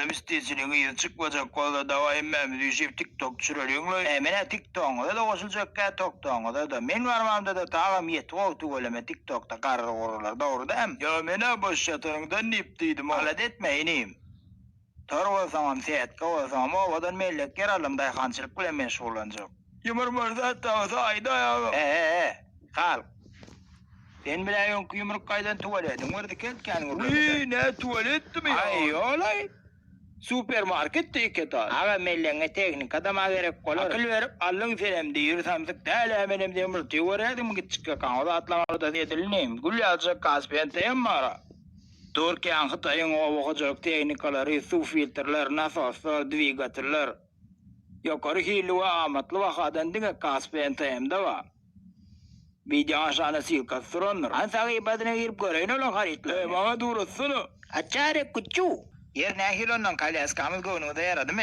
Müstesinin çıkacak kolda davayım ben düşüp TikTok düşürüyorsun la. Mene TikTok'da da koşulacak TikTok'da da. Men varmamda da tağım yet oltu öleme TikTok'ta karır korurlar doğru değil mi? Ya mene boş yatırından niptiydim. Alet etme ineyim. Torva zaman seyet kava zaman o vadan mellek geralım dayhançılık bile meşgulanacak. Yumurmur zaten ayda ya. Kalk. Ben bile yok yumruk kaydan tuvaletim. Orada ketken urladı. Ne tuvaletti mi ya? Ay olay. Süpermarket tiket al. Aga mellenge teknik adama gerek kolar. Akıl verip allın senem deyir samsık değil hemenim demir tiyoredim gitçike kanada atlamalı da edilneyim. Gül yazacak kaspiyenteyim mara. Türkiye'nin Xitay'ın o vakıcılık teknikaları, su filtrler, nasoslar, dvigatörler. Yukarı hili ve amatlı vakadan dine kaspiyenteyim de var. Video aşağına silkat sürünür. Ansa ibadına girip göreyin olan haritler. Bana durursun. Açarı kuçu. Yer ne hilondan kalyas kamil gonu da yaradı mı?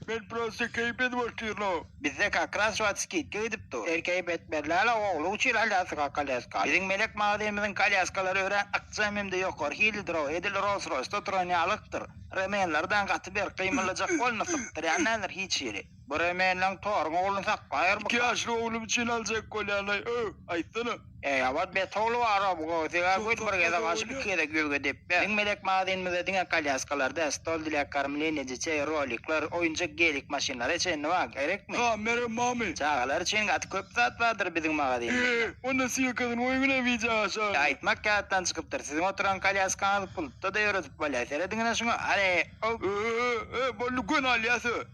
Ben proste kayıpet başlıyorum. Bizde kakras vatskit gidip dur. Erkeği betberlerle oğlu uçur halyası kalyas kal. Bizim melek mağdemizin kalyaskaları öğren aksamimde yokor. Hilidir o edil Rolls Royce tutroni alıktır. Remenlerden katı bir kıymalacak ol nasıptır. Yanlanır hiç yeri. Bu remenlen torun oğlun sakkayır mı? 2 yaşlı oğlum için alacak kol yanay. Aytsana. Avat betolu var bu. Siga koyut buraya başı bir kere gölge deyip. Bizim melek mağdenimizde dine kalyaskalarda stol dilek karmilenici çey rolikler oyuncak gelik maşinler için ne var gerek mi? Ha merhaba mami. Çağalar için katı köp saat vardır bizim mağdenimizde. O nasıl yakadın oyuna vica aşağı. Aytmak kağıttan çıkıptır. Sizin oturan kalyaskanı pulutta da yorulup balya seyredin şunu. Hadi. Bollu gün alyası.